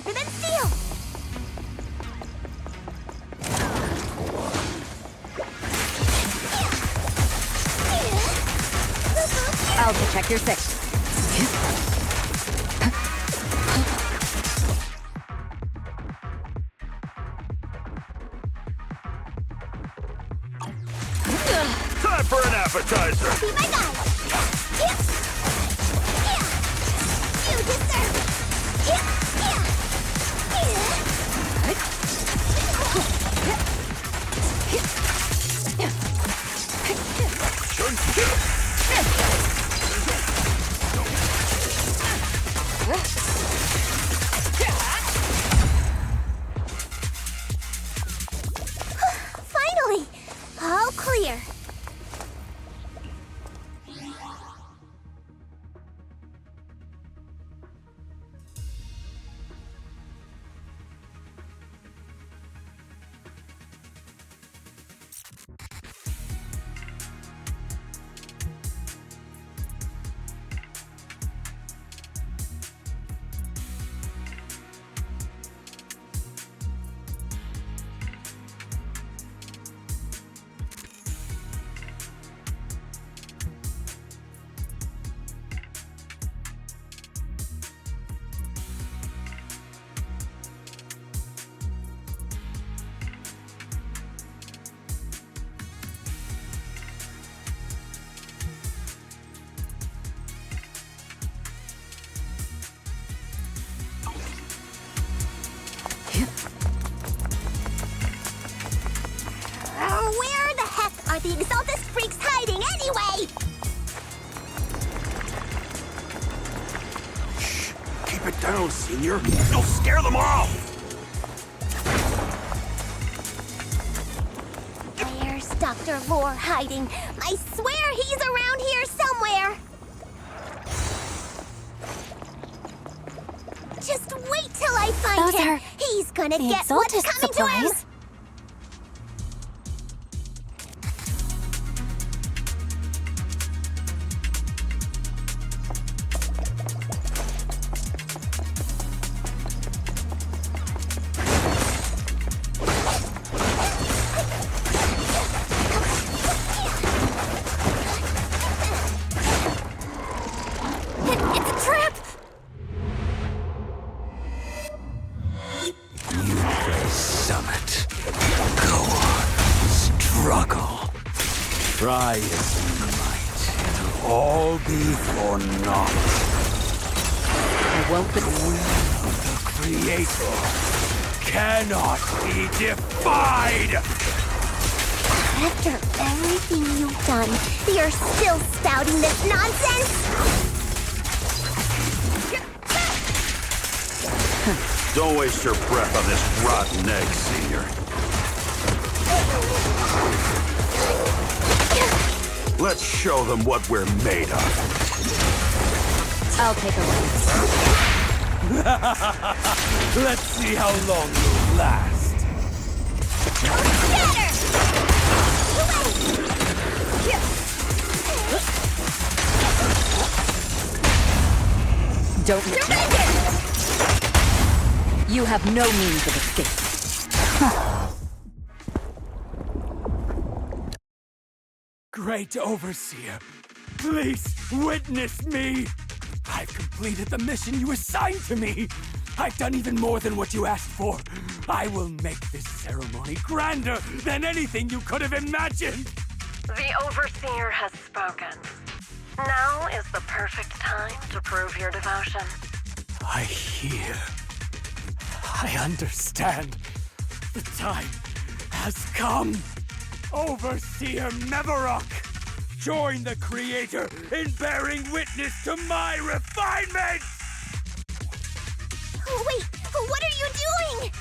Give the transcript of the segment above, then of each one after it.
tougher than steel! I'll check your six. Time for an appetizer! Be my guide! You deserve Finally! All clear. Where the heck are the Exaltus freaks hiding anyway? Shh! Keep it down, Senior. You'll scare them off! Where's Dr. Lore hiding? I swear he's around here somewhere! Just wait till I find Those him! are He's gonna the get what's Exaltus coming to him! supplies. It's a trap! Summit. Go on. Struggle. Try as you might. It'll all be for naught. I won't be. The Creator cannot be defied! After everything you've done, you're still spouting this nonsense? Don't waste your breath on this rotten egg, Senior. Let's show them what we're made of. I'll take a look. Let's see how long you'll last. Scatter! Don't Surrender! You have no means of escape. Great Overseer, please witness me! I've completed the mission you assigned to me! I've done even more than what you asked for. I will make this ceremony grander than anything you could have imagined! The Overseer has spoken. Now is the perfect time to prove your devotion. I hear. I understand. The time has come. Overseer Mevarok, join the Creator in bearing witness to my refinement! Wait, what are you doing?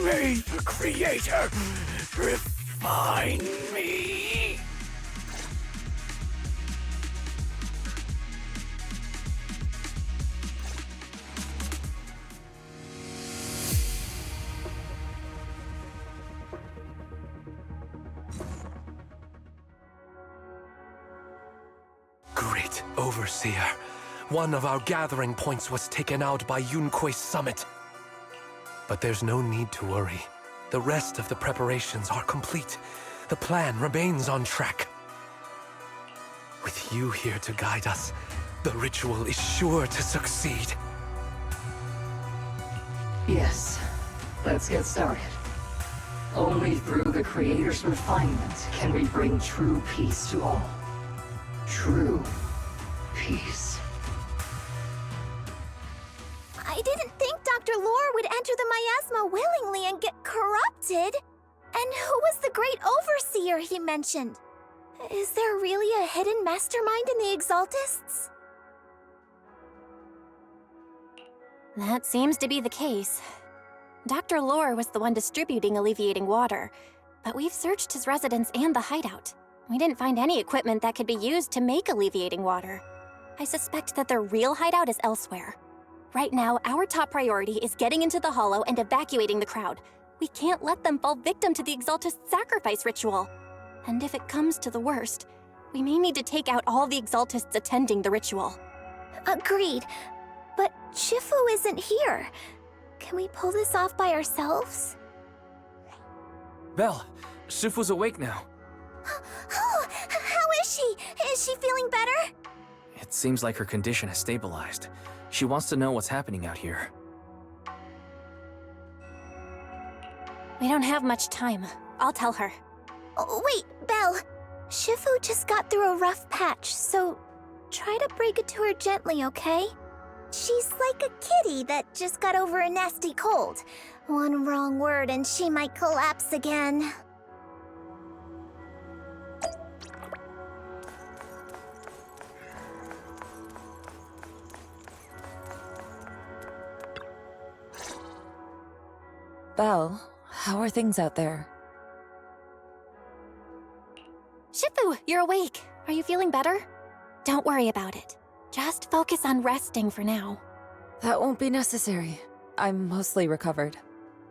May the Creator refine me! Overseer, one of our gathering points was taken out by Yunque's summit. But there's no need to worry. The rest of the preparations are complete. The plan remains on track. With you here to guide us, the ritual is sure to succeed. Yes, let's get started. Only through the Creator's refinement can we bring true peace to all. True peace. I didn't think Dr. Lore would enter the miasma willingly and get corrupted. And who was the great overseer he mentioned? Is there really a hidden mastermind in the Exaltists? That seems to be the case. Dr. Lore was the one distributing alleviating water, but we've searched his residence and the hideout. We didn't find any equipment that could be used to make alleviating water. I suspect that their real hideout is elsewhere. Right now, our top priority is getting into the Hollow and evacuating the crowd. We can't let them fall victim to the Exaltist sacrifice ritual. And if it comes to the worst, we may need to take out all the Exaltists attending the ritual. Agreed. But Shifu isn't here. Can we pull this off by ourselves? Belle, Shifu's awake now. Oh, how is she? Is she feeling better? It seems like her condition has stabilized. She wants to know what's happening out here. We don't have much time. I'll tell her. Oh, wait, Belle. Shifu just got through a rough patch, so try to break it to her gently, okay? She's like a kitty that just got over a nasty cold. One wrong word and she might collapse again. Belle, how are things out there? Shifu, you're awake. Are you feeling better? Don't worry about it. Just focus on resting for now. That won't be necessary. I'm mostly recovered.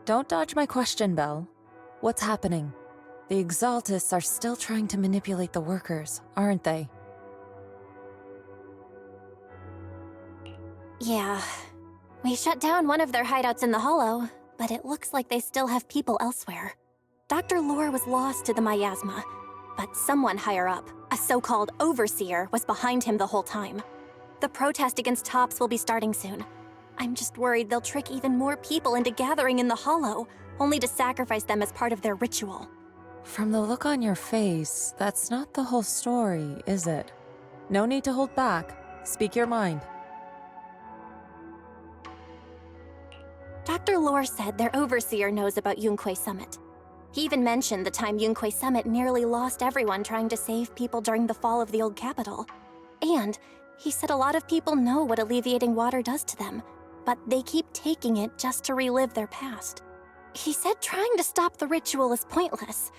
Don't dodge my question, Belle. What's happening? The Exaltists are still trying to manipulate the workers, aren't they? Yeah. We shut down one of their hideouts in the Hollow, but it looks like they still have people elsewhere. Dr. Lore was lost to the miasma, but someone higher up, a so-called overseer, was behind him the whole time. The protest against Tops will be starting soon. I'm just worried they'll trick even more people into gathering in the Hollow, only to sacrifice them as part of their ritual. From the look on your face, that's not the whole story, is it? No need to hold back. Speak your mind. Dr. Lore said their overseer knows about Yunque Summit. He even mentioned the time Yunque Summit nearly lost everyone trying to save people during the fall of the old capital. And he said a lot of people know what alleviating water does to them, but they keep taking it just to relive their past. He said trying to stop the ritual is pointless,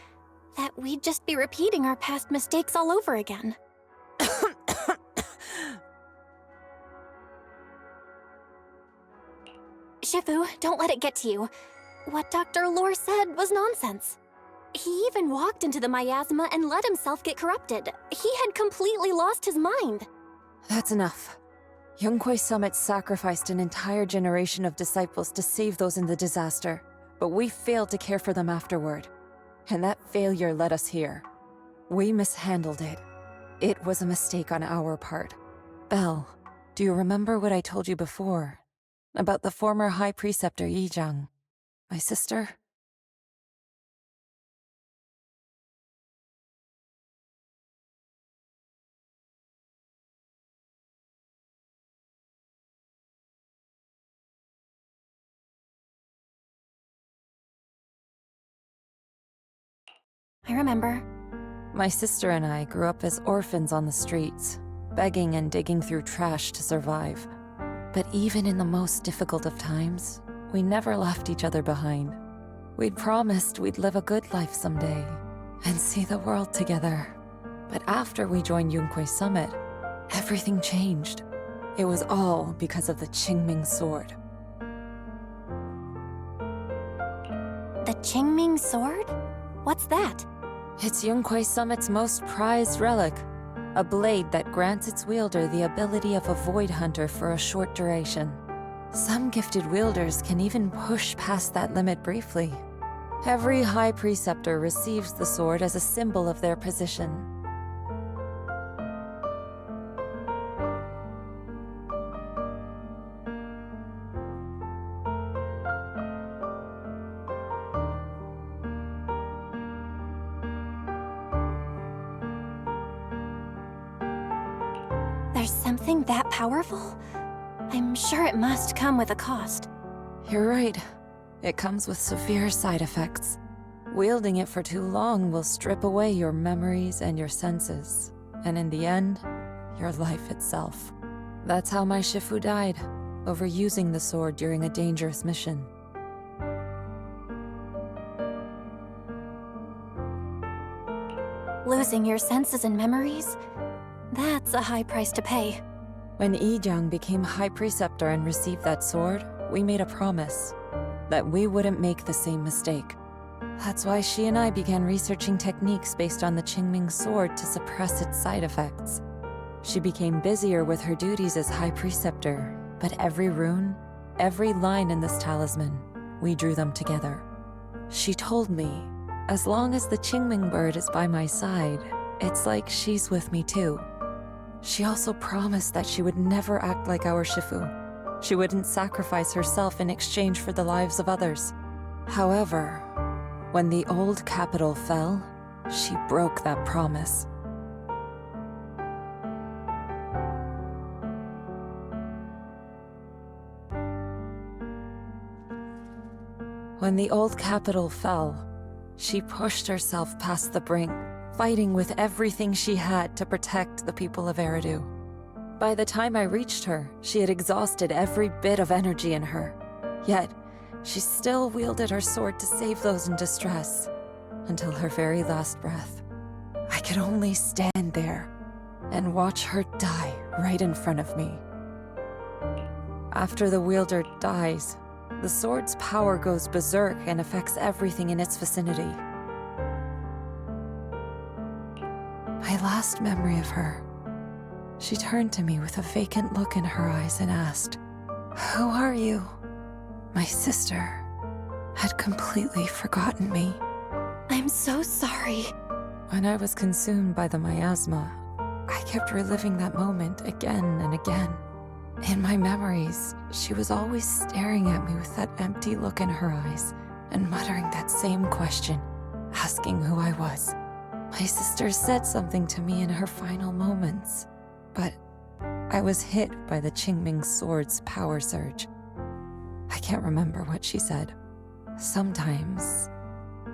that we'd just be repeating our past mistakes all over again. Shifu, don't let it get to you. What Dr. Lore said was nonsense. He even walked into the miasma and let himself get corrupted. He had completely lost his mind. That's enough. Yunque Summit sacrificed an entire generation of disciples to save those in the disaster, but we failed to care for them afterward. And that failure led us here. We mishandled it. It was a mistake on our part. Belle, do you remember what I told you before? About the former High Preceptor Yizhang, my sister? I remember. My sister and I grew up as orphans on the streets, begging and digging through trash to survive. But even in the most difficult of times, we never left each other behind. We'd promised we'd live a good life someday and see the world together. But after we joined Yunque Summit, everything changed. It was all because of the Qingming sword. The Qingming sword? What's that? It's Yunque Summit's most prized relic, a blade that grants its wielder the ability of a void hunter for a short duration. Some gifted wielders can even push past that limit briefly. Every High Preceptor receives the sword as a symbol of their position. There's something that powerful? I'm sure it must come with a cost. You're right. It comes with severe side effects. Wielding it for too long will strip away your memories and your senses, and in the end, your life itself. That's how my Shifu died, overusing the sword during a dangerous mission. Losing your senses and memories? That's a high price to pay. When Yijiang became High Preceptor and received that sword, we made a promise that we wouldn't make the same mistake. That's why she and I began researching techniques based on the Qingming sword to suppress its side effects. She became busier with her duties as High Preceptor, but every rune, every line in this talisman, we drew them together. She told me, as long as the Qingming bird is by my side, it's like she's with me too. She also promised that she would never act like our Shifu. She wouldn't sacrifice herself in exchange for the lives of others. However, when the old capital fell, she broke that promise. When the old capital fell, she pushed herself past the brink, fighting with everything she had to protect the people of Eridu. By the time I reached her, she had exhausted every bit of energy in her. Yet, she still wielded her sword to save those in distress, until her very last breath. I could only stand there and watch her die right in front of me. After the wielder dies, the sword's power goes berserk and affects everything in its vicinity. My last memory of her, she turned to me with a vacant look in her eyes and asked, "Who are you?" My sister had completely forgotten me. I'm so sorry. When I was consumed by the miasma, I kept reliving that moment again and again. In my memories, she was always staring at me with that empty look in her eyes and muttering that same question, asking who I was. My sister said something to me in her final moments, but I was hit by the Qingming sword's power surge. I can't remember what she said. Sometimes,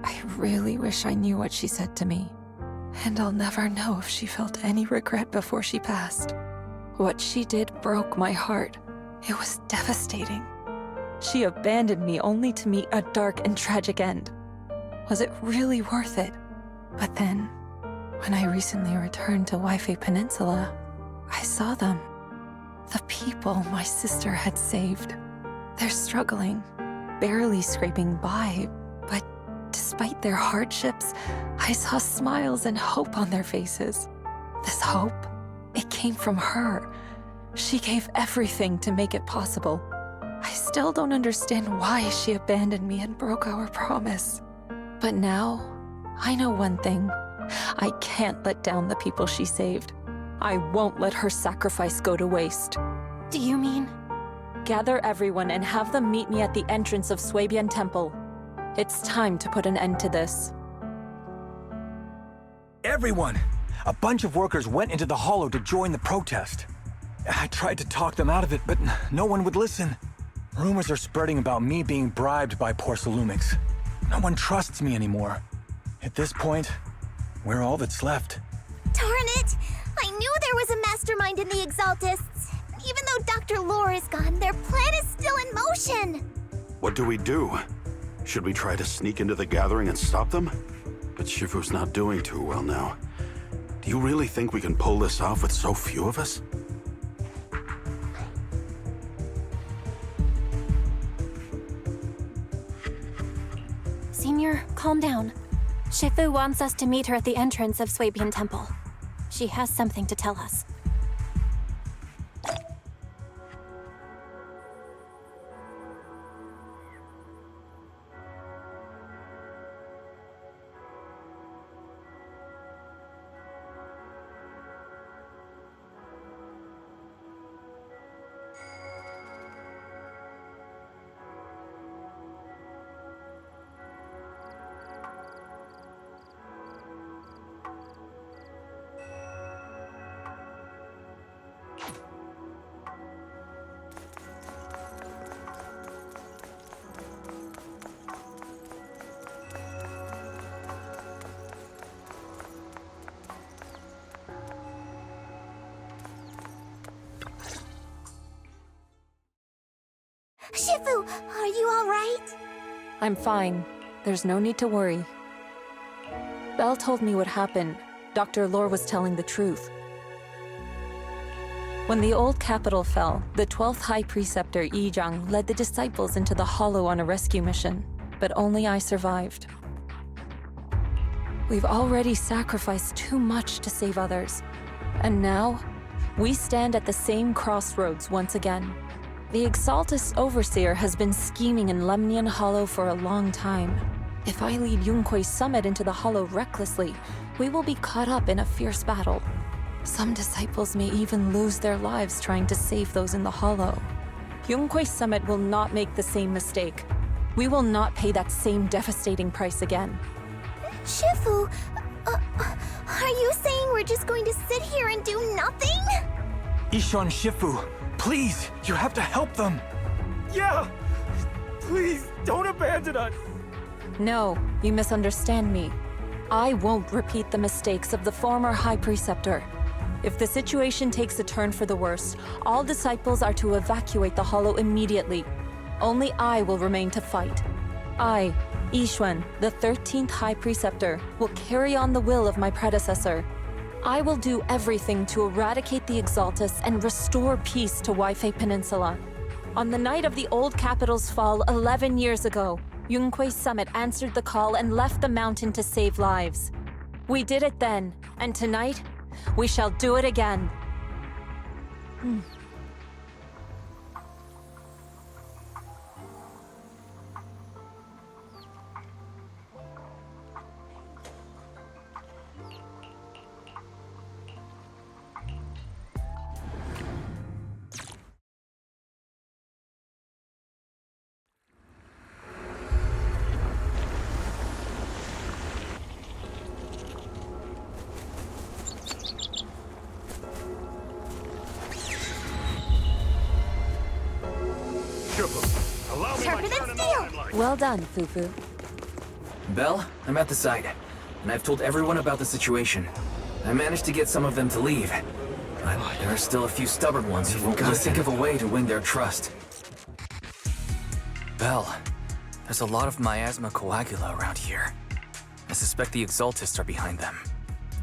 I really wish I knew what she said to me, and I'll never know if she felt any regret before she passed. What she did broke my heart. It was devastating. She abandoned me only to meet a dark and tragic end. Was it really worth it? But then, when I recently returned to Waifei Peninsula, I saw them. The people my sister had saved. They're struggling, barely scraping by, but despite their hardships, I saw smiles and hope on their faces. This hope, it came from her. She gave everything to make it possible. I still don't understand why she abandoned me and broke our promise. But now, I know one thing. I can't let down the people she saved. I won't let her sacrifice go to waste. Do you mean? Gather everyone and have them meet me at the entrance of Suibian Temple. It's time to put an end to this. Everyone! A bunch of workers went into the hollow to join the protest. I tried to talk them out of it, but no one would listen. Rumors are spreading about me being bribed by Porcelumix. No one trusts me anymore. At this point, we're all that's left. Darn it! I knew there was a mastermind in the Exaltists. Even though Dr. Lore is gone, their plan is still in motion. What do we do? Should we try to sneak into the gathering and stop them? But Shifu's not doing too well now. Do you really think we can pull this off with so few of us? Senior, calm down. Shifu wants us to meet her at the entrance of Suibian Temple. She has something to tell us. Shifu, are you all right? I'm fine. There's no need to worry. Belle told me what happened. Dr. Lore was telling the truth. When the old capital fell, the 12th High Preceptor Yi Zhang led the disciples into the Hollow on a rescue mission, but only I survived. We've already sacrificed too much to save others, and now we stand at the same crossroads once again. The Exaltus Overseer has been scheming in Lemnian Hollow for a long time. If I lead Yunkui's summit into the Hollow recklessly, we will be caught up in a fierce battle. Some disciples may even lose their lives trying to save those in the Hollow. Yunkui's summit will not make the same mistake. We will not pay that same devastating price again. Shifu, are you saying we're just going to sit here and do nothing? Ishan Shifu, please, you have to help them. Yeah, please, don't abandon us. No, you misunderstand me. I won't repeat the mistakes of the former High Preceptor. If the situation takes a turn for the worse, all disciples are to evacuate the Hollow immediately. Only I will remain to fight. I, Yixuan, the 13th High Preceptor, will carry on the will of my predecessor. I will do everything to eradicate the Exaltus and restore peace to Waifei Peninsula. On the night of the old capital's fall 11 years ago, Yunkui's summit answered the call and left the mountain to save lives. We did it then, and tonight, we shall do it again. Sharper than steel! Well done, Fufu. Belle, I'm at the site, and I've told everyone about the situation. I managed to get some of them to leave, but there are still a few stubborn ones who won't think of a way to win their trust. Belle, there's a lot of miasma coagula around here. I suspect the Exaltists are behind them.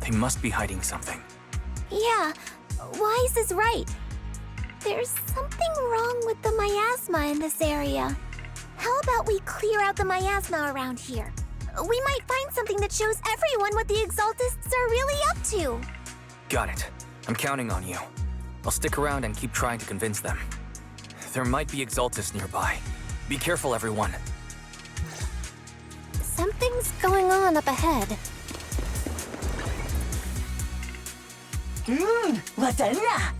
They must be hiding something. Yeah, Wise is right. There's something wrong with the miasma in this area. How about we clear out the miasma around here? We might find something that shows everyone what the Exaltists are really up to. Got it. I'm counting on you. I'll stick around and keep trying to convince them. There might be Exaltists nearby. Be careful, everyone. Something's going on up ahead. Surprise attack!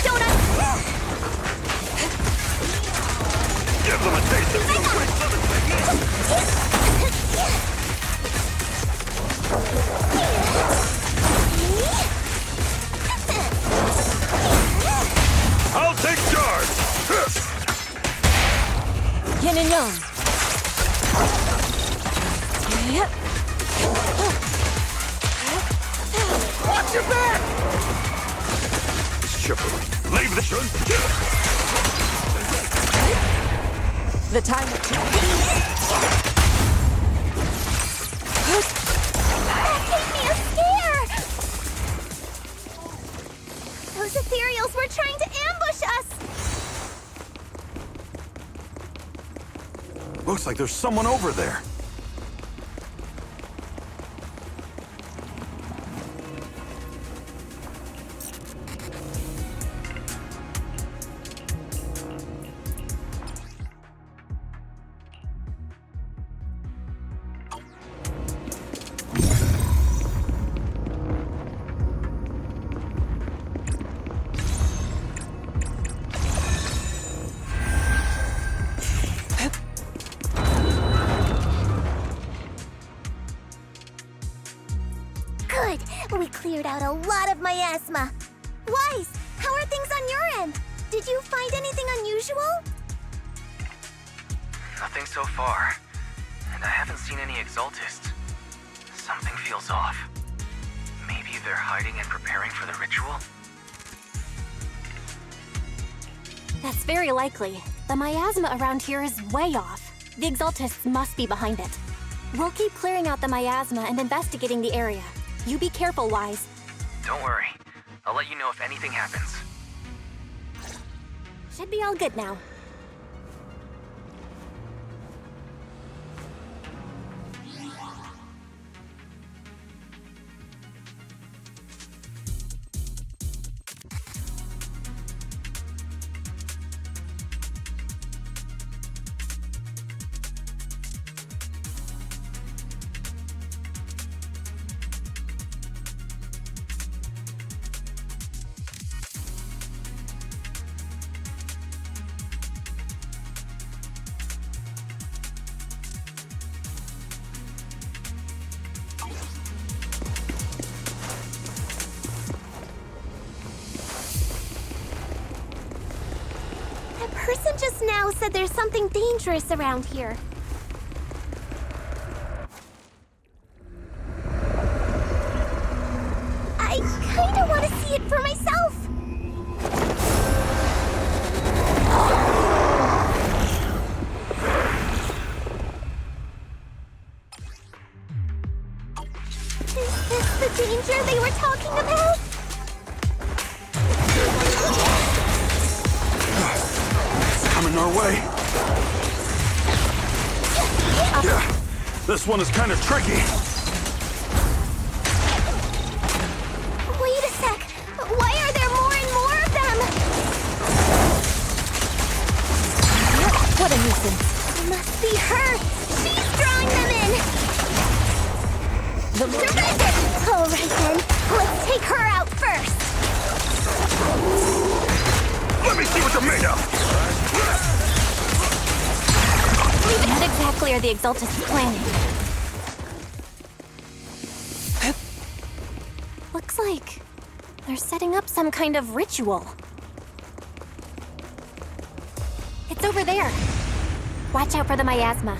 Donut! Give them a taste of Yunkui's summit, I'll take charge! Yin and Yang. Yep. Shifu. Leave the... The time... That gave me a scare! Those ethereals were trying to ambush us! Looks like there's someone over there. Good! We cleared out a lot of miasma. Wise, how are things on your end? Did you find anything unusual? Nothing so far. And I haven't seen any Exaltists. Something feels off. Maybe they're hiding and preparing for the ritual? That's very likely. The miasma around here is way off. The Exaltists must be behind it. We'll keep clearing out the miasma and investigating the area. You be careful, Wise. Don't worry. I'll let you know if anything happens. Should be all good now. That person just now said there's something dangerous around here. I kinda want to see it for myself. Is this the danger they were talking about? Coming our way. Yeah, this one is kind of tricky. Wait a sec. Why are there more and more of them? What a nuisance. It must be her. She's drawing them in. Terrific! All right then. Let's take her out first. Let me see what you're made of. Not exactly are the Exaltists planning. Looks like they're setting up some kind of ritual. It's over there. Watch out for the miasma.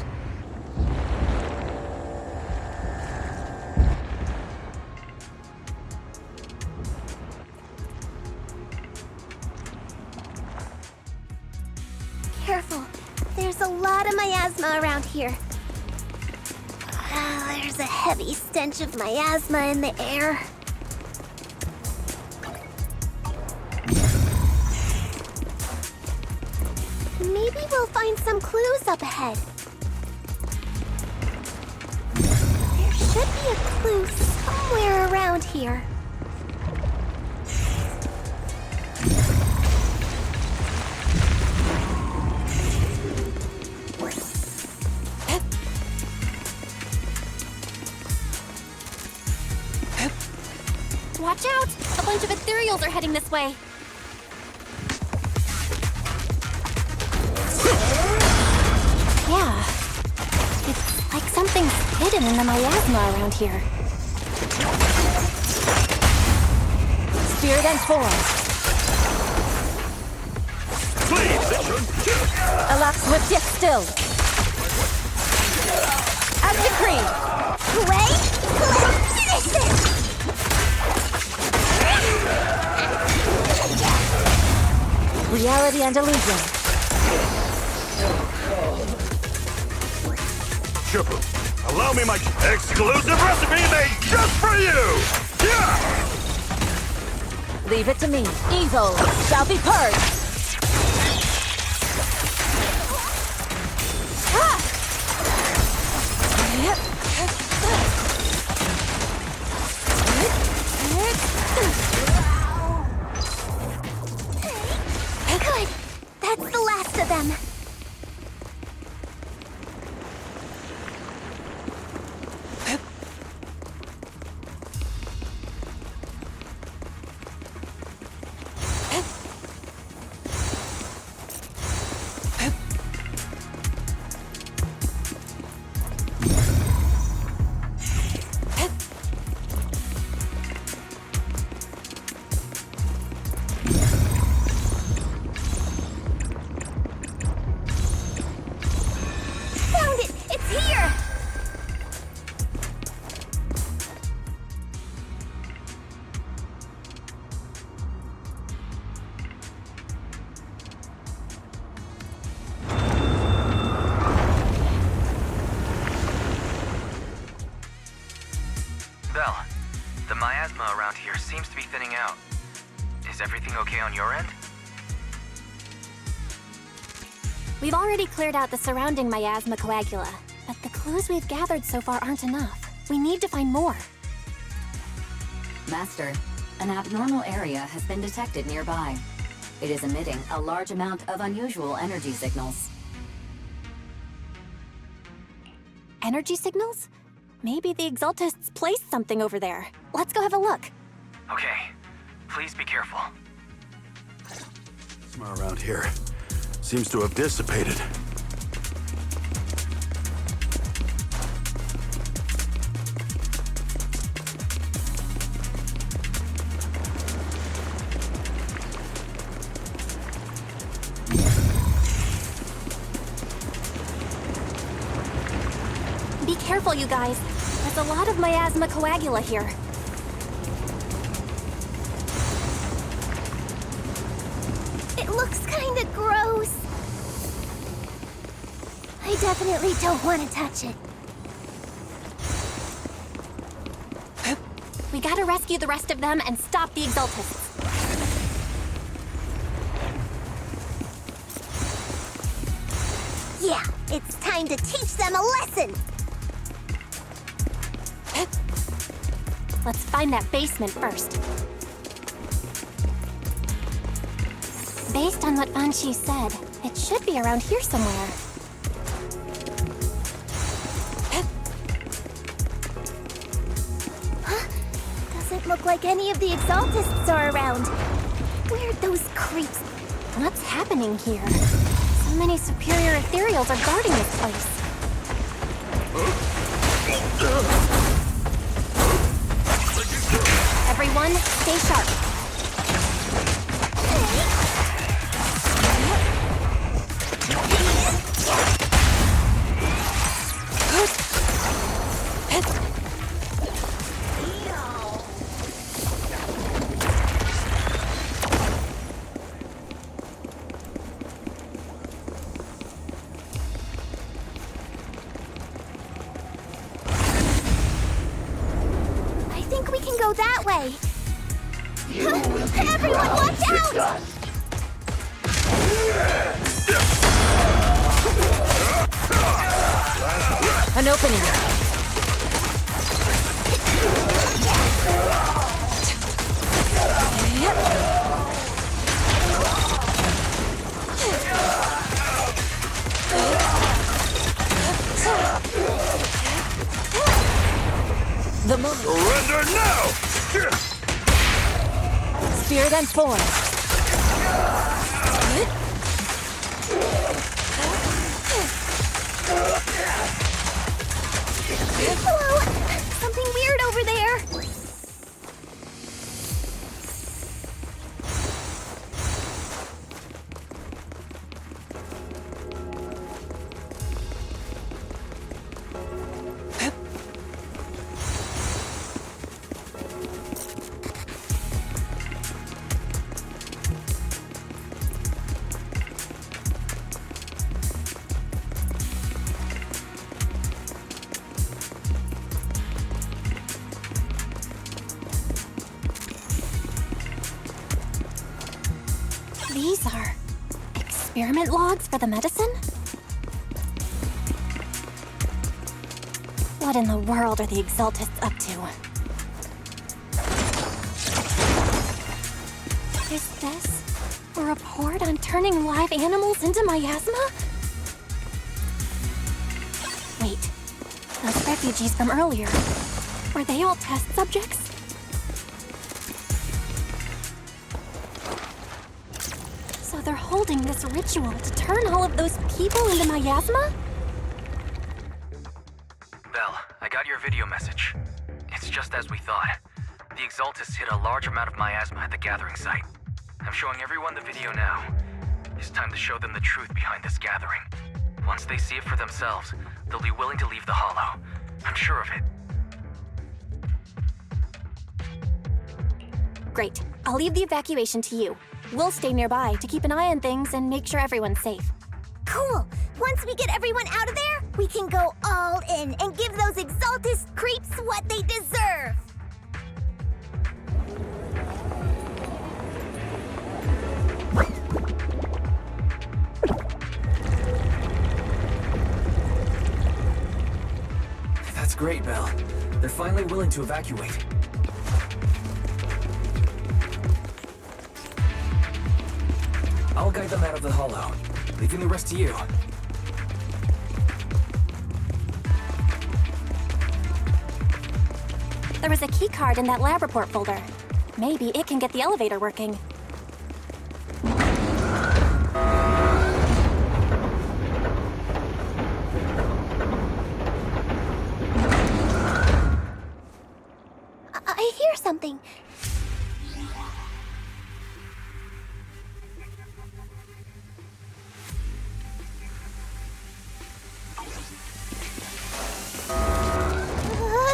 Careful. There's a lot of miasma around here. There's a heavy stench of miasma in the air. Maybe we'll find some clues up ahead. There should be a clue somewhere around here. Watch out! A bunch of ethereals are heading this way. Yeah. It's like something's hidden in the miasma around here. Spirit and form. Elapse with yet still. As decreed. Wait! Let's finish this! reality and illusion. Shifu, allow me my exclusive recipe made just for you! Yeah! Leave it to me. Evil shall be purged. Good. That's the last of them. Found it! It's here! Belle, the miasma around here seems to be thinning out. Is everything okay on your end? We've already cleared out the surrounding miasma coagula, but the clues we've gathered so far aren't enough. We need to find more. Master, an abnormal area has been detected nearby. It is emitting a large amount of unusual energy signals. Energy signals? Maybe the Exaltists placed something over there. Let's go have a look. Okay. Please be careful. Somewhere around here. Seems to have dissipated. Be careful, you guys. There's a lot of miasma coagula here. It looks kinda gross. I definitely don't want to touch it. We gotta rescue the rest of them and stop the Exaltists. Yeah, it's time to teach them a lesson. Let's find that basement first. Based on what Banshee said, it should be around here somewhere. Doesn't look like any of the Exaltists are around. Where'd those creeps... What's happening here? So many superior ethereals are guarding this place. Everyone, stay sharp. I think we can go that way. You will be Everyone, ground watch to out! dust. An opening. The moment. Surrender now! Spirit and form. Hello! Something weird over there! these are? Experiment logs for the medicine? What in the world are the Exaltists up to? Is this a report on turning live animals into miasma? Wait, those refugees from earlier, were they all test subjects? So they're holding this ritual to turn all of those people into miasma? Belle, I got your video message. It's just as we thought. The Exaltists hit a large amount of miasma at the gathering site. I'm showing everyone the video now. It's time to show them the truth behind this gathering. Once they see it for themselves, they'll be willing to leave the Hollow. I'm sure of it. Great. I'll leave the evacuation to you. We'll stay nearby to keep an eye on things and make sure everyone's safe. Cool! Once we get everyone out of there, we can go all in and give those Exaltist creeps what they deserve! That's great, Belle. They're finally willing to evacuate. I'll guide them out of the Hollow, leaving the rest to you. There was a key card in that lab report folder. Maybe it can get the elevator working. I hear something.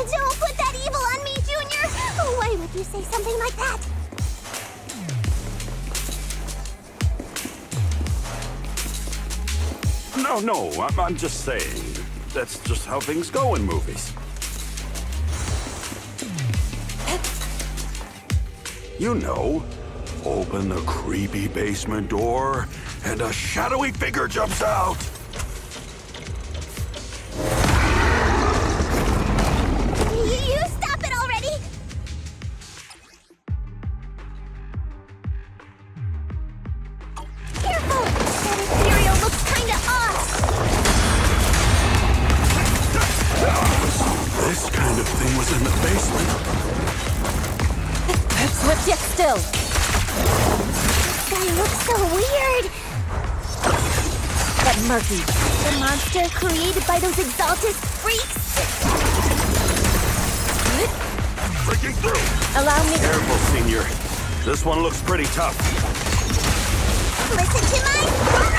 Don't put that evil on me, Junior! Why would you say something like that? No, I'm just saying. That's just how things go in movies. You know, open the creepy basement door, and a shadowy figure jumps out. You stop it already! Careful! That ethereal looks kinda off! This kind of thing was in the basement. What's yet still? This guy looks so weird! That murky. The monster created by those Exaltist freaks? Breaking through! Allow me. Careful, Senior. This one looks pretty tough. Listen to my roar!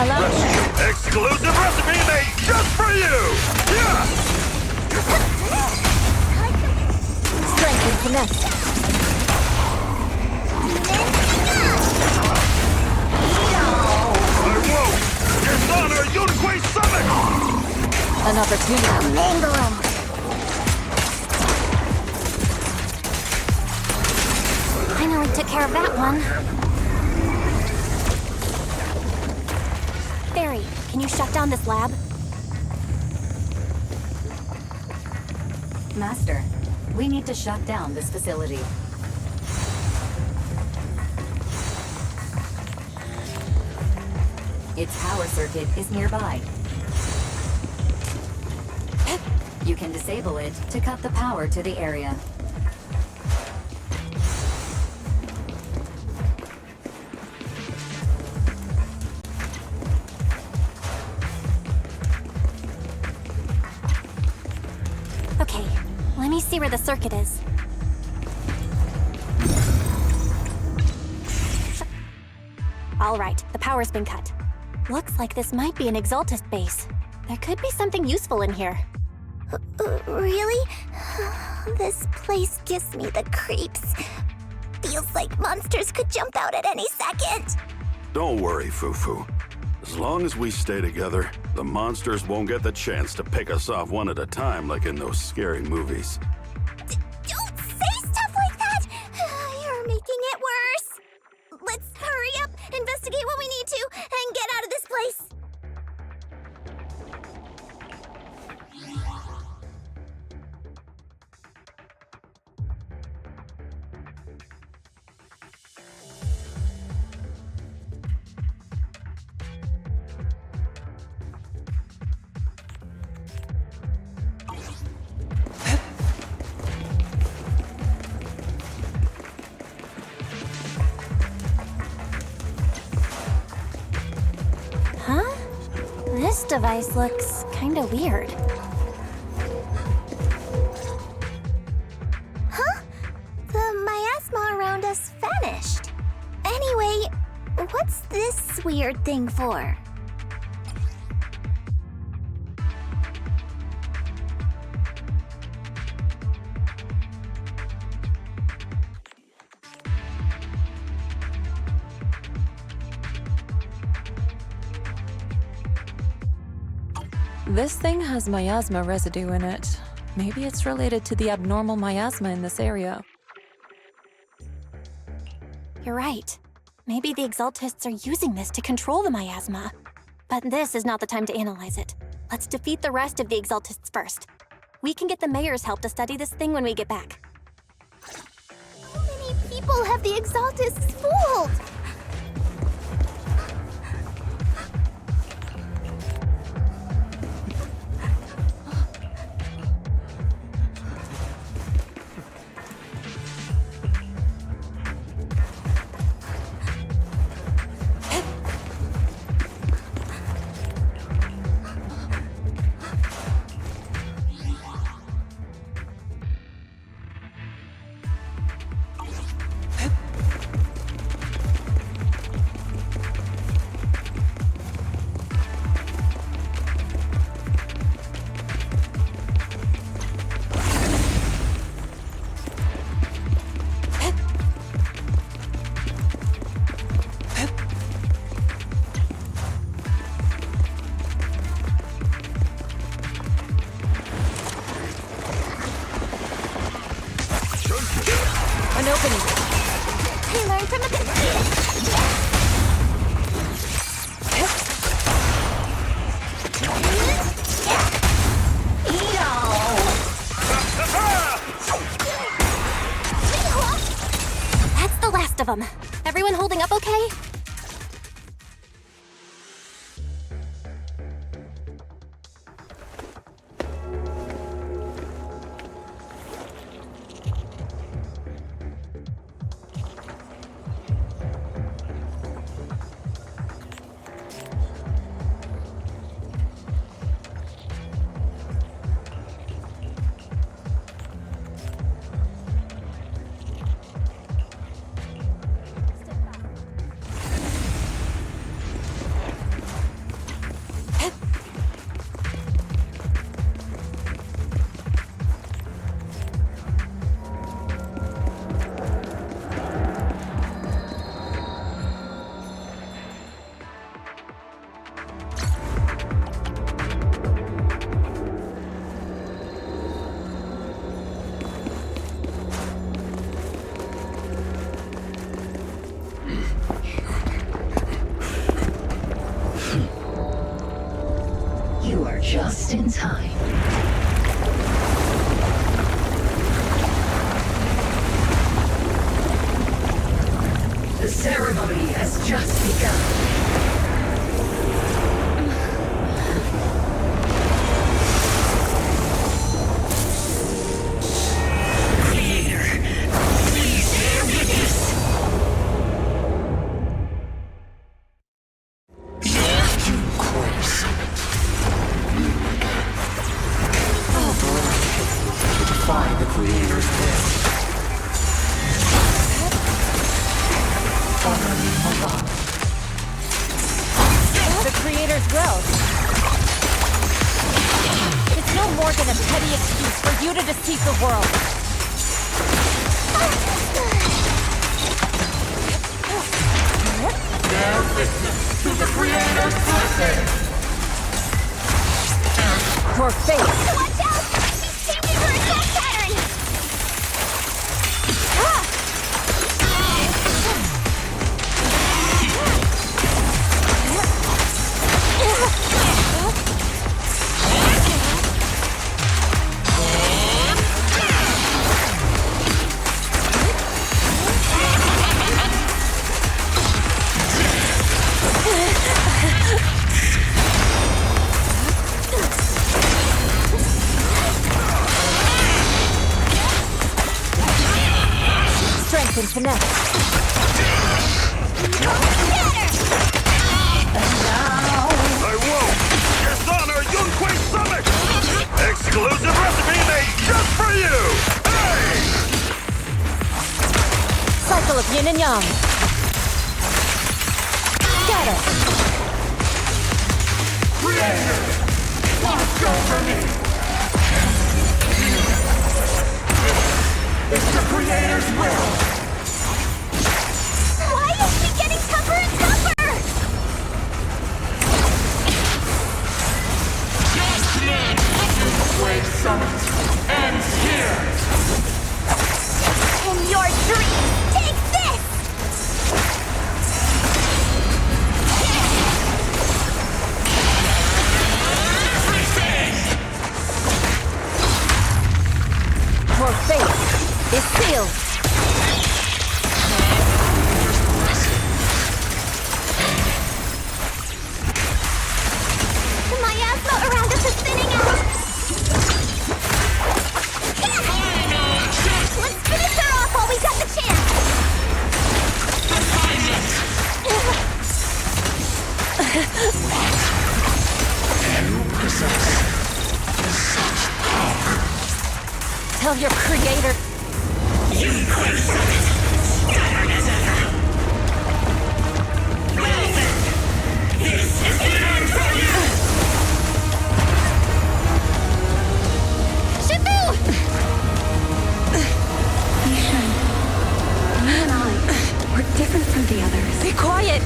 Allow me. Exclusive recipe made just for you! Yeah! Strength and finesse. I won't! Dishonor Yunquei Summit! An opportunity. Mangle 'em. Finally took care of that one. Barry, can you shut down this lab? Master, we need to shut down this facility. Its power circuit is nearby. You can disable it to cut the power to the area. Okay, let me see where the circuit is. All right, the power's been cut. Looks like this might be an Exaltist base. There could be something useful in here. Really? This place gives me the creeps. Feels like monsters could jump out at any second. Don't worry, Fufu. As long as we stay together, the monsters won't get the chance to pick us off one at a time like in those scary movies. Don't say stuff like that! You're making This device looks kinda weird. Huh? The miasma around us vanished. Anyway, what's this weird thing for? This thing has miasma residue in it. Maybe it's related to the abnormal miasma in this area. You're right. Maybe the Exaltists are using this to control the miasma. But this is not the time to analyze it. Let's defeat the rest of the Exaltists first. We can get the mayor's help to study this thing when we get back. How many people have the Exaltists fooled? An opening. I learned from a mistake. That's the last of them. Everyone holding up okay? You are just in time. The ceremony has just begun. Find the Creator's will. The Creator's will. It's no more than a petty excuse for you to deceive the world. Bear witness to the Creator's blessing. Your face. Watch out! She's changing her attack pattern! better. Creator! Watch over me! It's the Creator's will! Why is she getting tougher and tougher? Wave Summit ends here! In your dream, take this! Your fate is sealed. The miasma around us is thinning out! Let's finish her off while we got the chance! Tell your creator. Different from the others. Be quiet!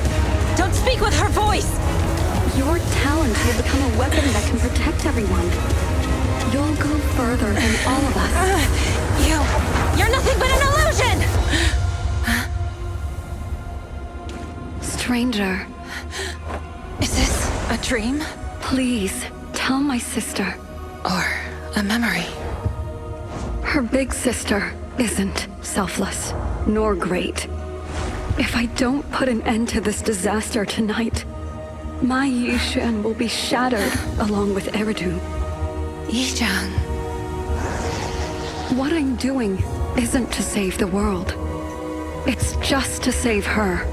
Don't speak with her voice! Your talent will become a weapon that can protect everyone. You'll go further than all of us. You're nothing but an illusion! Stranger. Is this a dream? Please, tell my sister. Or a memory? Her big sister isn't selfless, nor great. If I don't put an end to this disaster tonight, my Yishan will be shattered along with Eridu. Yizhang. What I'm doing isn't to save the world. It's just to save her.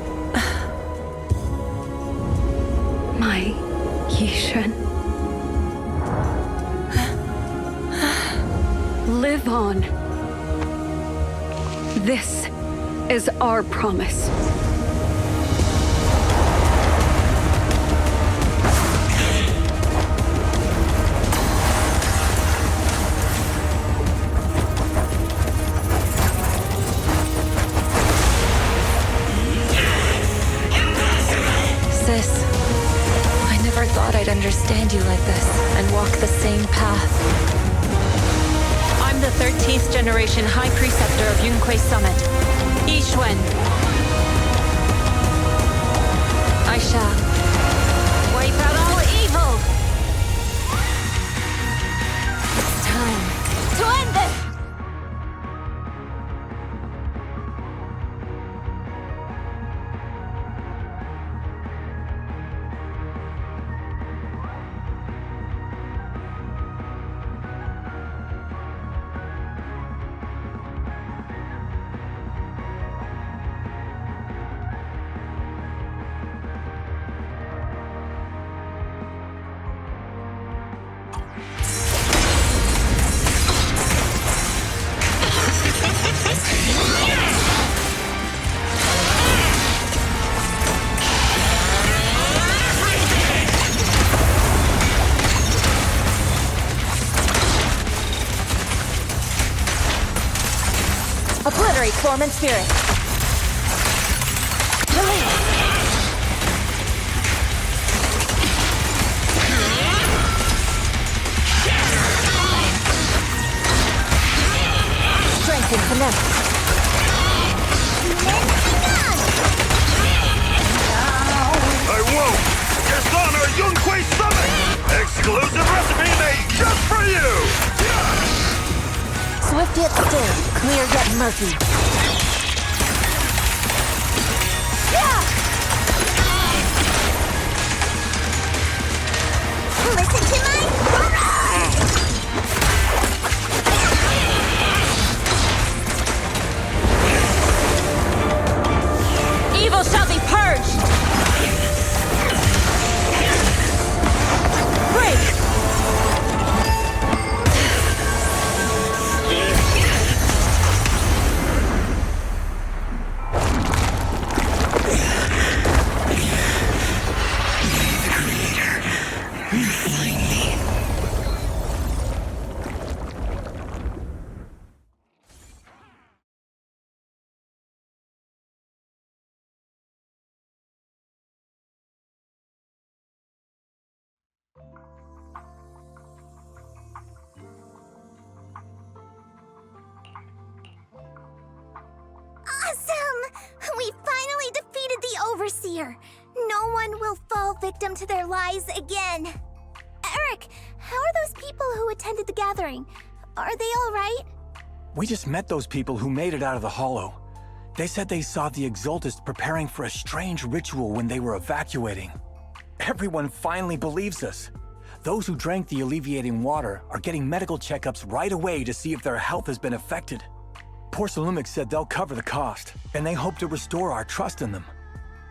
My Yishan. Live on. This is our promise. Sis, I never thought I'd understand you like this and walk the same path. I'm the 13th generation High Preceptor of Yunquei Summit, Yixuan. I shall wipe out all evil! It's time to end this! Obliterate form and spirit. Strength and finesse. I won't! Dishonor Yunquei Summit! Exclusive recipe made just for you! Swift yet still, clear yet murky. Listen to my Evil shall be purged! Break! here. No one will fall victim to their lies again. Eric, how are those people who attended the gathering? Are they all right? We just met those people who made it out of the Hollow. They said they saw the Exaltists preparing for a strange ritual when they were evacuating. Everyone finally believes us. Those who drank the alleviating water are getting medical checkups right away to see if their health has been affected. Porcelumix said they'll cover the cost, and they hope to restore our trust in them.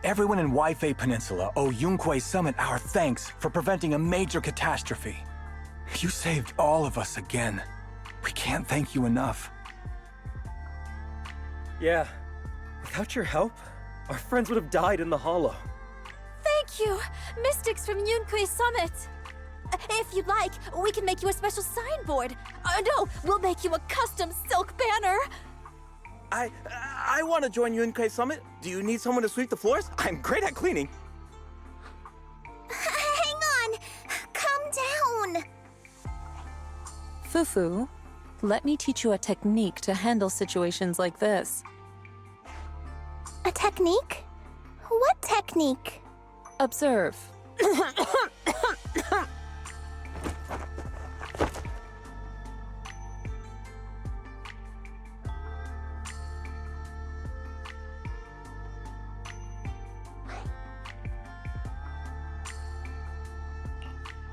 Everyone in Waifei Peninsula owe Yunquei Summit our thanks for preventing a major catastrophe. You saved all of us again. We can't thank you enough. Yeah. Without your help, our friends would have died in the Hollow. Thank you, Mystics from Yunquei Summit. If you'd like, we can make you a special signboard. No, we'll make you a custom silk banner. I want to join Yunquei Summit. Do you need someone to sweep the floors? I'm great at cleaning. Hang on! Calm down! Fufu, let me teach you a technique to handle situations like this. A technique? What technique? Observe.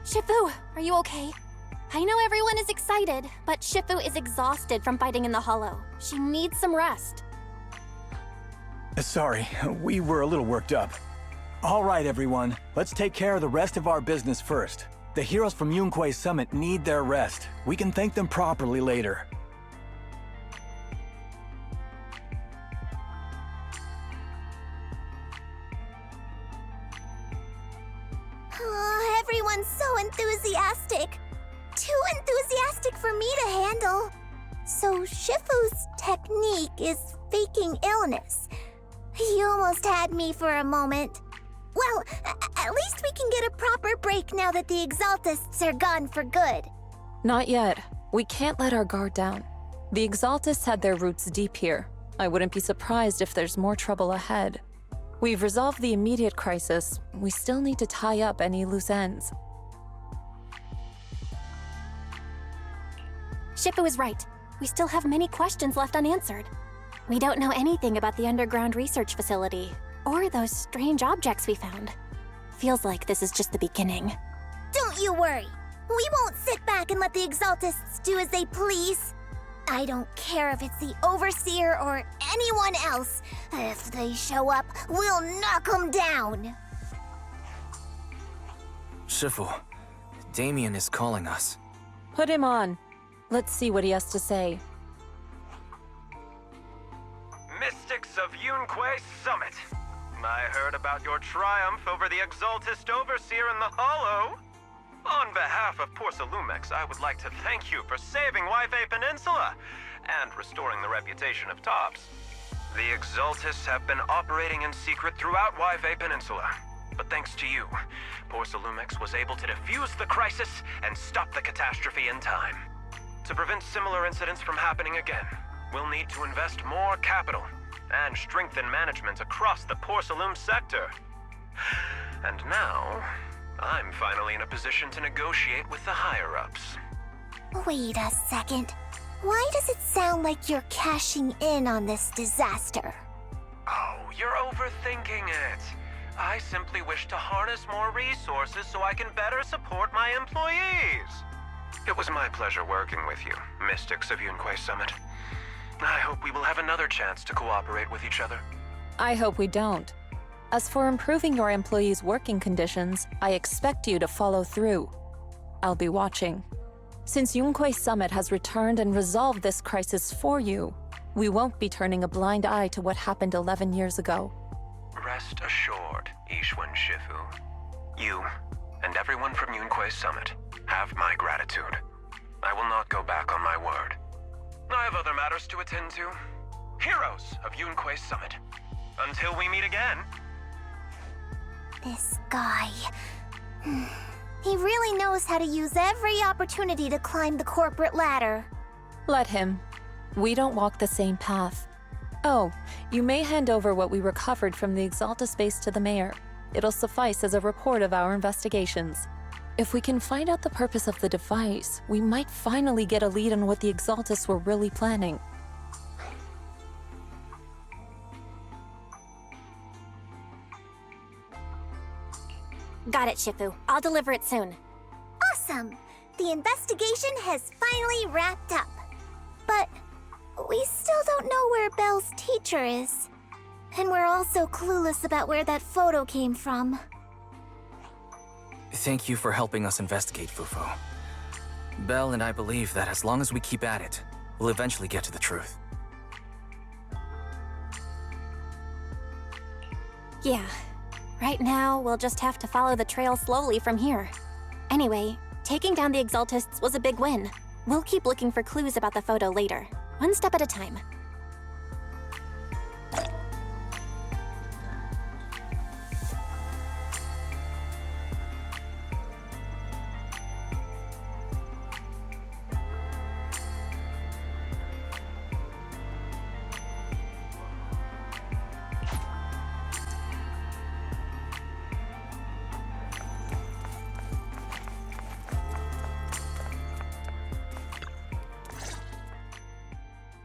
Shifu, are you okay? I know everyone is excited, but Shifu is exhausted from fighting in the Hollow. She needs some rest. Sorry, we were a little worked up. All right, everyone, let's take care of the rest of our business first. The heroes from Yunquei Summit need their rest. We can thank them properly later. Oh, everyone's so enthusiastic. Too enthusiastic for me to handle. So Shifu's technique is faking illness. You almost had me for a moment. Well, at least we can get a proper break now that the Exaltists are gone for good. Not yet. We can't let our guard down. The Exaltists had their roots deep here. I wouldn't be surprised if there's more trouble ahead. We've resolved the immediate crisis. We still need to tie up any loose ends. Shifu is right. We still have many questions left unanswered. We don't know anything about the underground research facility, or those strange objects we found. Feels like this is just the beginning. Don't you worry. We won't sit back and let the Exaltists do as they please. I don't care if it's the Overseer or anyone else. If they show up, we'll knock them down. Shifu, Damien is calling us. Put him on. Let's see what he has to say. Mystics of Yunquei Summit. I heard about your triumph over the Exaltist Overseer in the Hollow. On behalf of Porcelumix, I would like to thank you for saving Waifei Peninsula and restoring the reputation of Tops. The Exaltists have been operating in secret throughout Waifei Peninsula, but thanks to you, Porcelumix was able to defuse the crisis and stop the catastrophe in time. To prevent similar incidents from happening again, we'll need to invest more capital and strengthen management across the Porcelum sector. And now, I'm finally in a position to negotiate with the higher-ups. Wait a second. Why does it sound like you're cashing in on this disaster? Oh, you're overthinking it. I simply wish to harness more resources so I can better support my employees. It was my pleasure working with you, Mystics of Yunquei Summit. I hope we will have another chance to cooperate with each other. I hope we don't. As for improving your employees' working conditions, I expect you to follow through. I'll be watching. Since Yunquei Summit has returned and resolved this crisis for you, we won't be turning a blind eye to what happened 11 years ago. Rest assured, Ishwan Shifu. You and everyone from Yunquei Summit have my gratitude. I will not go back on my word. I have other matters to attend to. Heroes of Yunquei Summit. Until we meet again. This guy... He really knows how to use every opportunity to climb the corporate ladder. Let him. We don't walk the same path. Oh, you may hand over what we recovered from the Exaltus base to the mayor. It'll suffice as a report of our investigations. If we can find out the purpose of the device, we might finally get a lead on what the Exaltus were really planning. Got it, Shifu. I'll deliver it soon. Awesome! The investigation has finally wrapped up. But we still don't know where Belle's teacher is. And we're also clueless about where that photo came from. Thank you for helping us investigate, Fufo. Belle and I believe that as long as we keep at it, we'll eventually get to the truth. Yeah. Right now, we'll just have to follow the trail slowly from here. Anyway, taking down the Exaltists was a big win. We'll keep looking for clues about the photo later, one step at a time.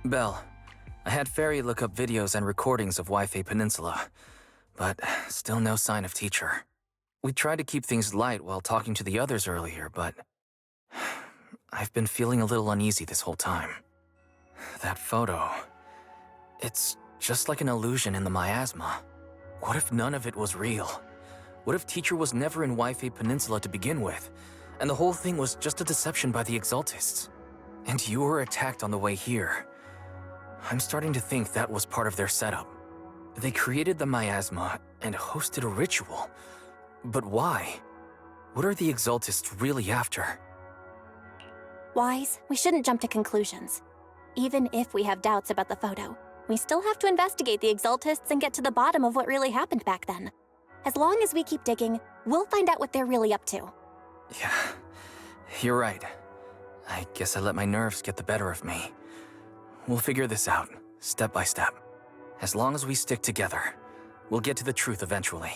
Belle, I had Fairy look up videos and recordings of Wi-Fi Peninsula, but still no sign of teacher. We tried to keep things light while talking to the others earlier, but I've been feeling a little uneasy this whole time. That photo, it's just like an illusion in the miasma. What if none of it was real? What if teacher was never in Wi-Fi Peninsula to begin with, and the whole thing was just a deception by the Exaltists? And you were attacked on the way here. I'm starting to think that was part of their setup. They created the miasma and hosted a ritual. But why? What are the Exaltists really after? Wise, we shouldn't jump to conclusions. Even if we have doubts about the photo, we still have to investigate the Exaltists and get to the bottom of what really happened back then. As long as we keep digging, we'll find out what they're really up to. Yeah, you're right. I guess I let my nerves get the better of me. We'll figure this out, step by step. As long as we stick together, we'll get to the truth eventually.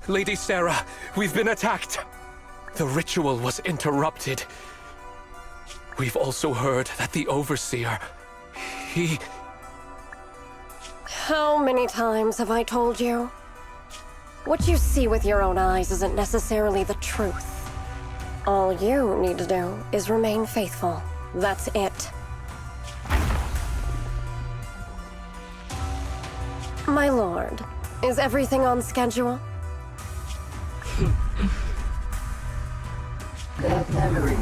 Lady Sarah, we've been attacked. The ritual was interrupted. We've also heard that the Overseer, he... How many times have I told you? What you see with your own eyes isn't necessarily the truth. All you need to do is remain faithful. That's it. My lord, is everything on schedule? That memory,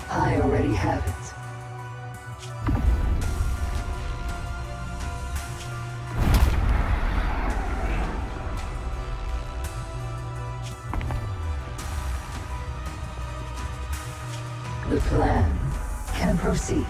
I already have it. The plan can proceed.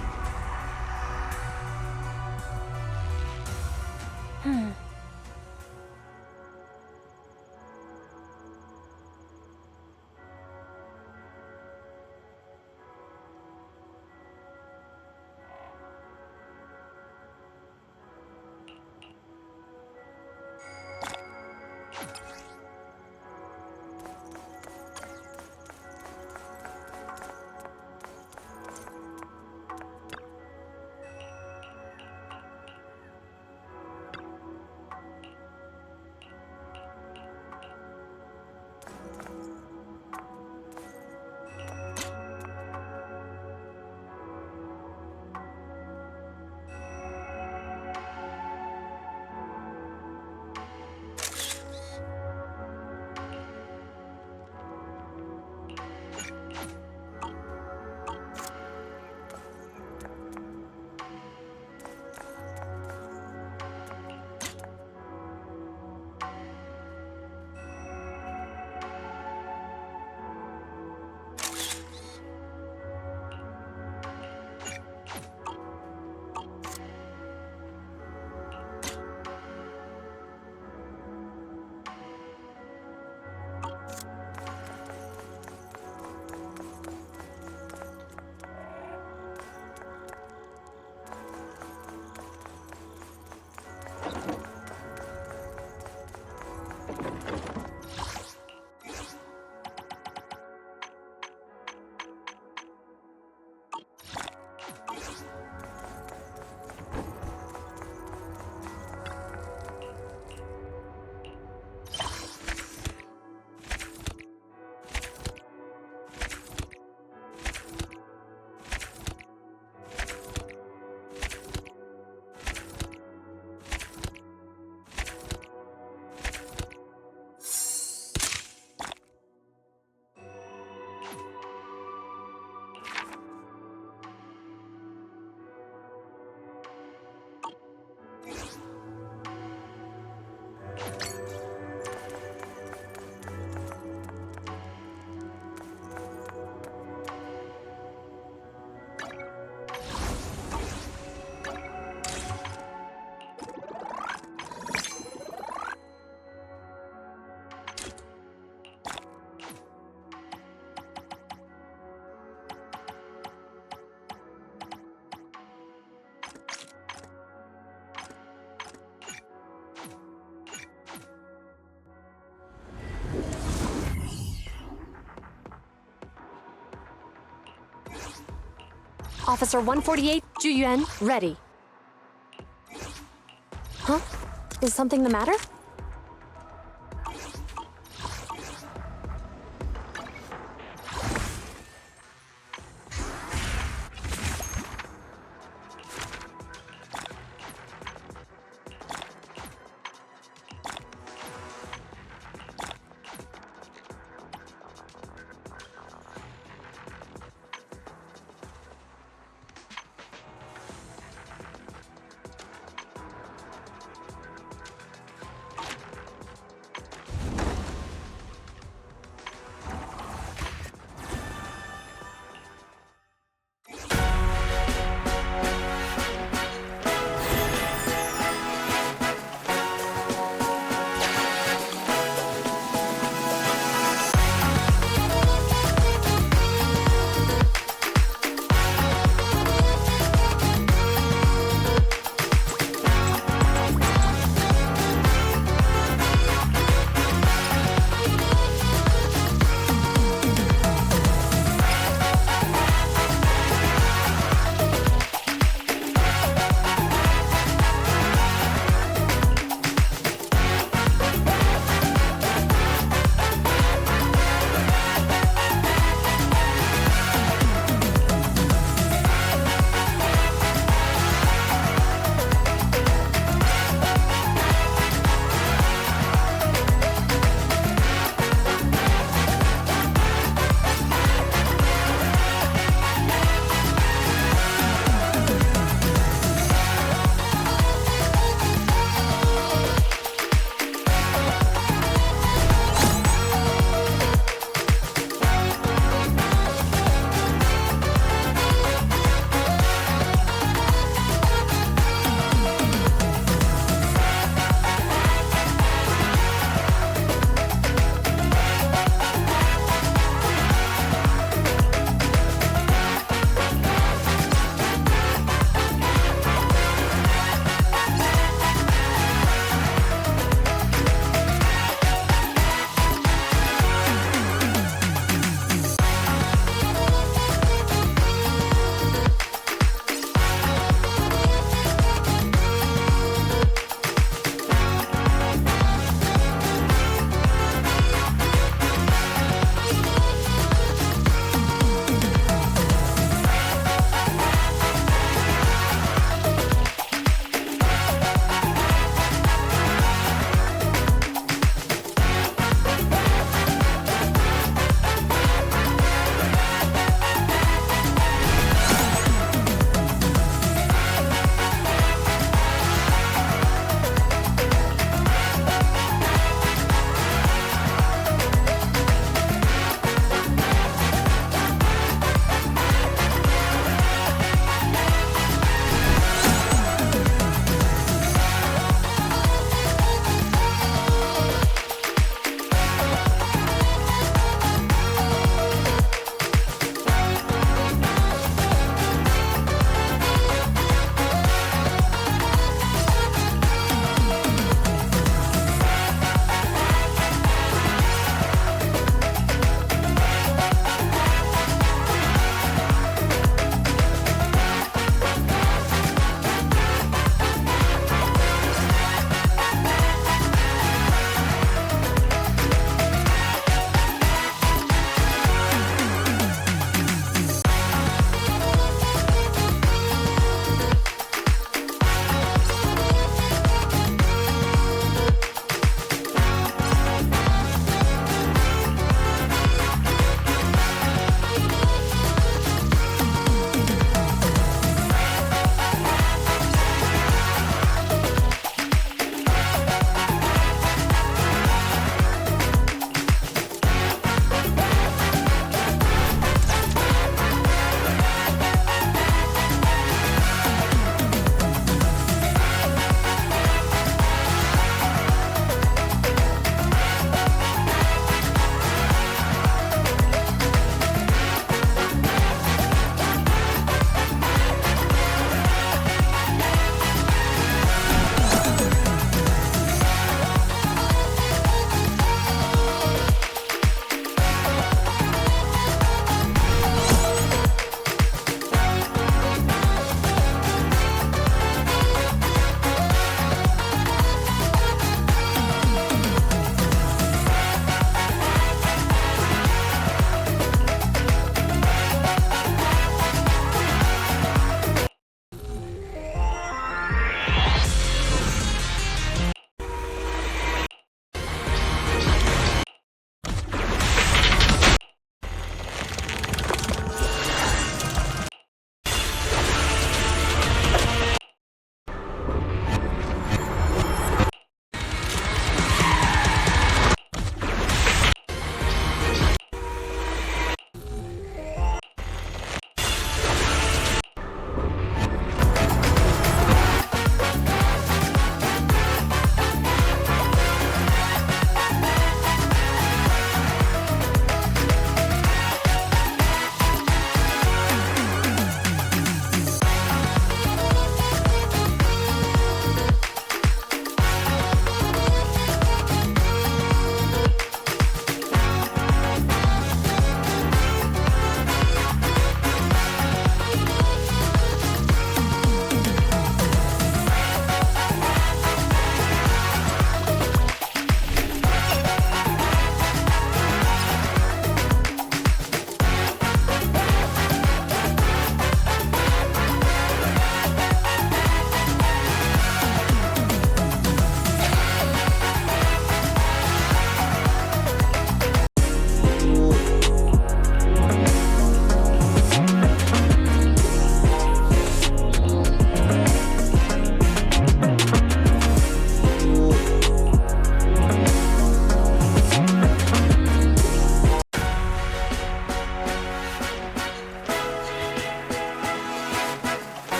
Officer 148, Juyuan, ready. Huh? Is something the matter?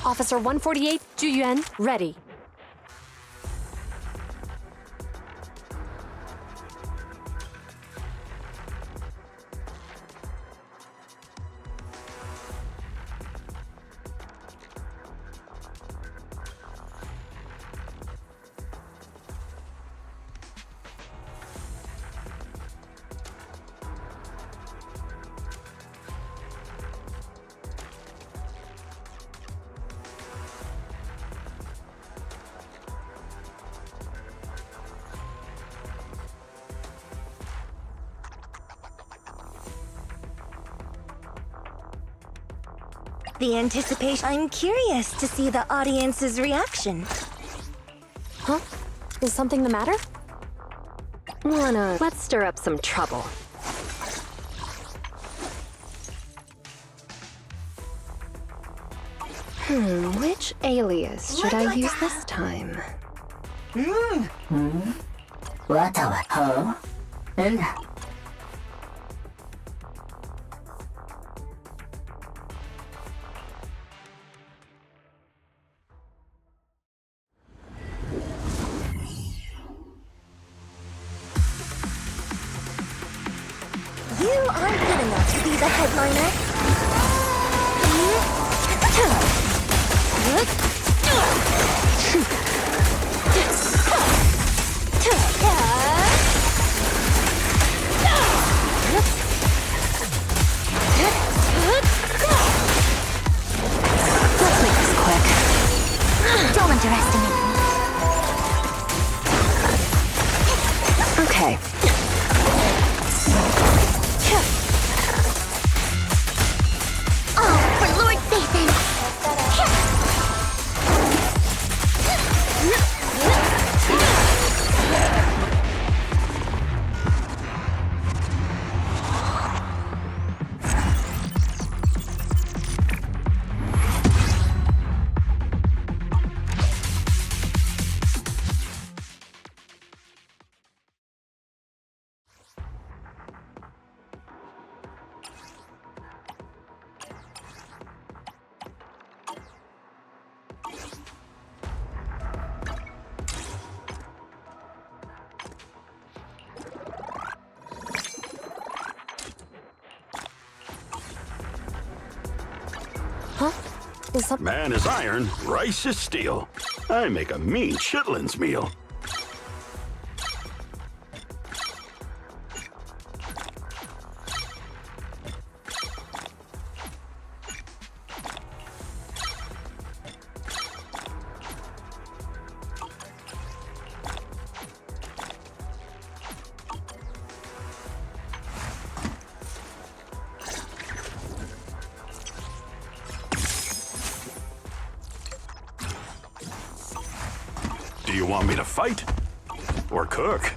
Officer 148, Juyuan, ready. The anticipation. I'm curious to see the audience's reaction. Huh? Is something the matter? Let's stir up some trouble. Which alias should I use this time? You aren't good enough to be the headliner. Let's make this quick. Don't underestimate me. Okay. Oh, for Lord Sathan! Huh? Is something... Man is iron, rice is steel. I make a mean chitlins meal. Do you want me to fight? Or cook?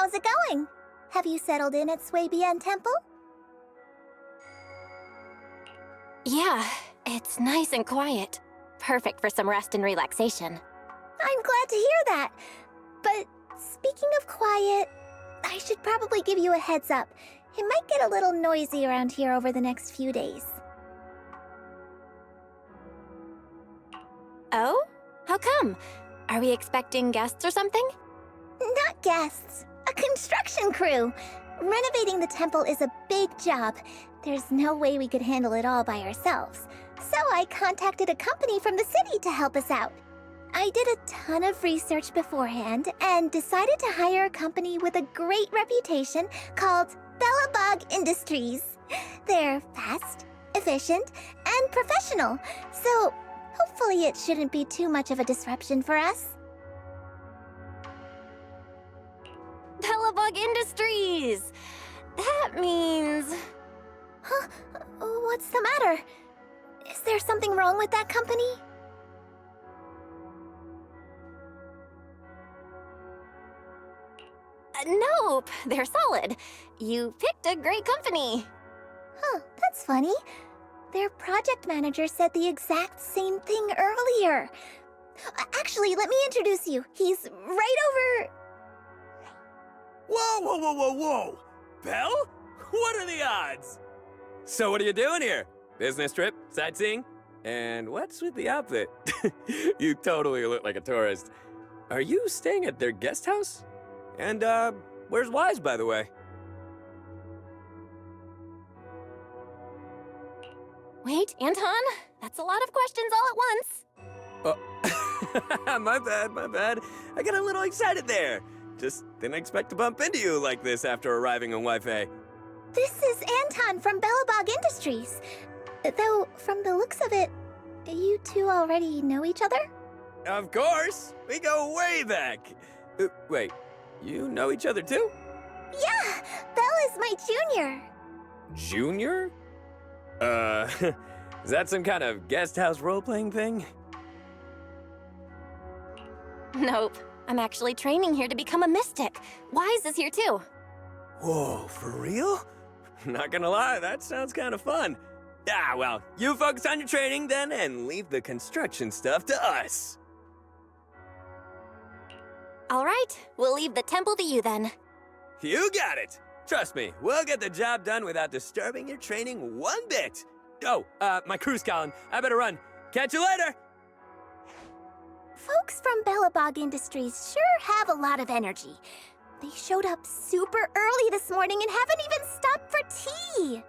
How's it going? Have you settled in at Swabian Temple? Yeah, it's nice and quiet. Perfect for some rest and relaxation. I'm glad to hear that. But speaking of quiet, I should probably give you a heads up. It might get a little noisy around here over the next few days. Oh? How come? Are we expecting guests or something? Not guests. A construction crew. Renovating the temple is a big job. There's no way we could handle it all by ourselves. So I contacted a company from the city to help us out. I did a ton of research beforehand and decided to hire a company with a great reputation called Bellabog Industries. They're fast, efficient, and professional, so hopefully it shouldn't be too much of a disruption for us. Bellabog Industries! That means... Huh? What's the matter? Is there something wrong with that company? Nope, they're solid. You picked a great company. Huh, that's funny. Their project manager said the exact same thing earlier. Actually, let me introduce you. He's right over... Whoa, whoa, whoa, whoa, whoa! Belle? What are the odds? So what are you doing here? Business trip? Sightseeing? And what's with the outfit? You totally look like a tourist. Are you staying at their guest house? And, where's Wise, by the way? Wait, Anton? That's a lot of questions all at once. Oh, my bad. I got a little excited there. Just didn't expect to bump into you like this after arriving on Wi-Fi. This is Anton from Bellabog Industries. Though, from the looks of it, you two already know each other? Of course! We go way back! Wait, you know each other too? Yeah! Belle is my junior! Junior? Is that some kind of guest house role-playing thing? Nope. I'm actually training here to become a mystic. Wise is here too. Whoa, for real? Not gonna lie, that sounds kind of fun. Ah, well, you focus on your training then and leave the construction stuff to us. All right, we'll leave the temple to you then. You got it! Trust me, we'll get the job done without disturbing your training one bit. Oh, my crew's calling. I better run. Catch you later! Folks from Bellabog Industries sure have a lot of energy. They showed up super early this morning and haven't even stopped for tea!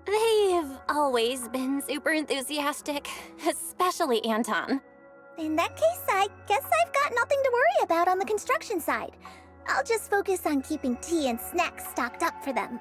They've always been super enthusiastic, especially Anton. In that case, I guess I've got nothing to worry about on the construction side. I'll just focus on keeping tea and snacks stocked up for them.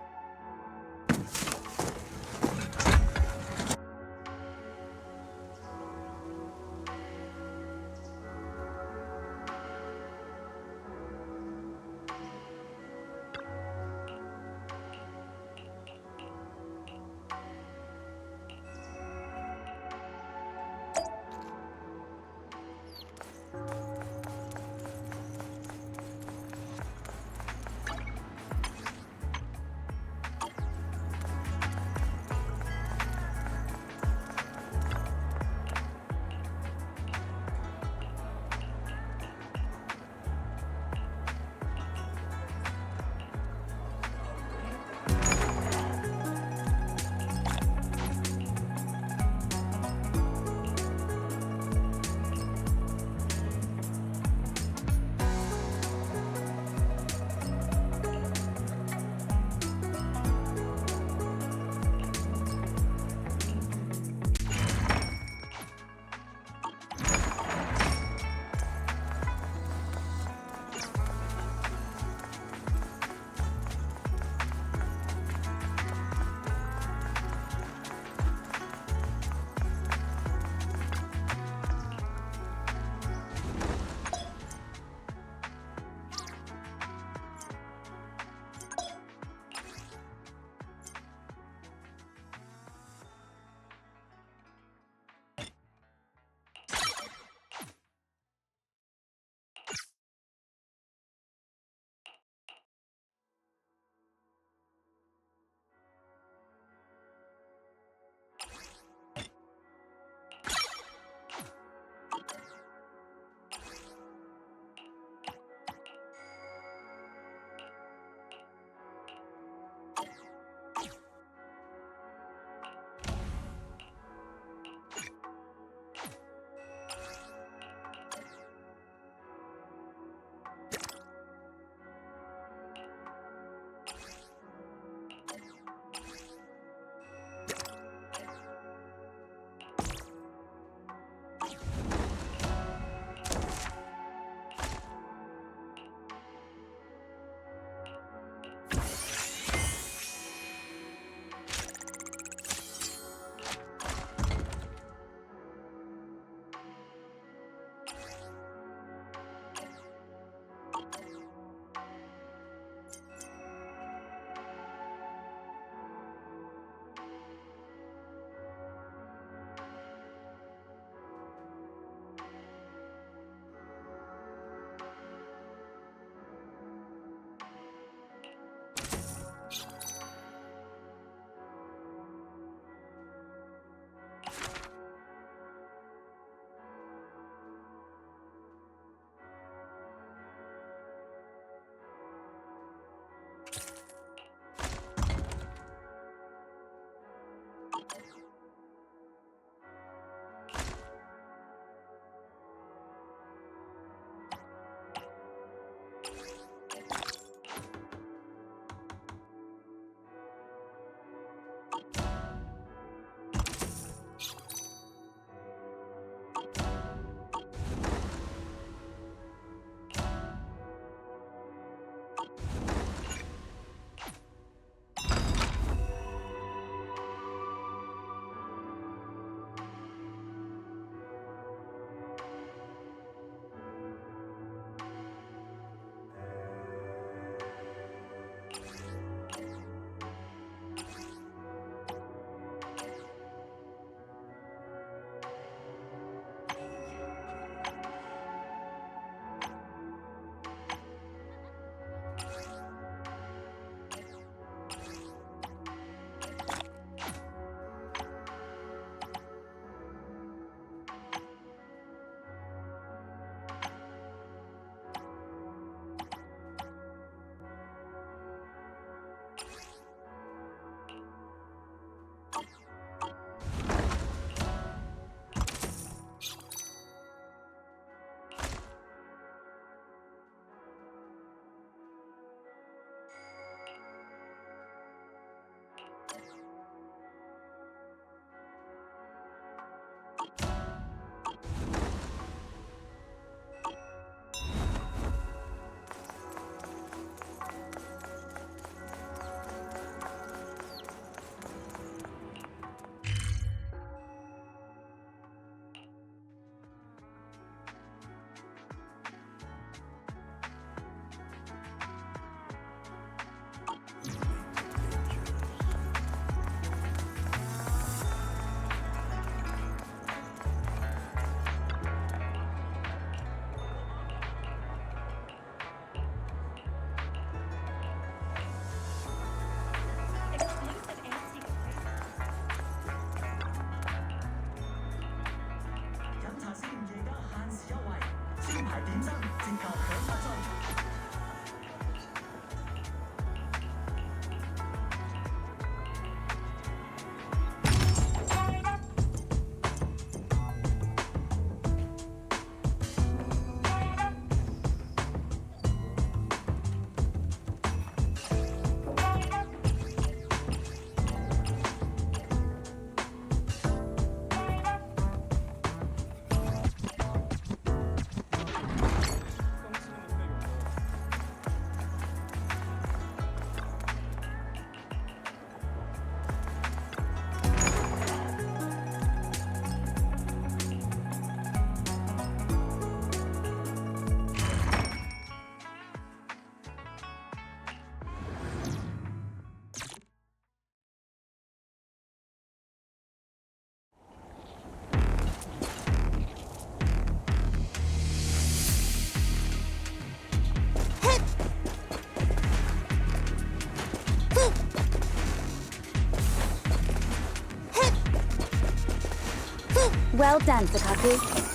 Well done, Sakaku.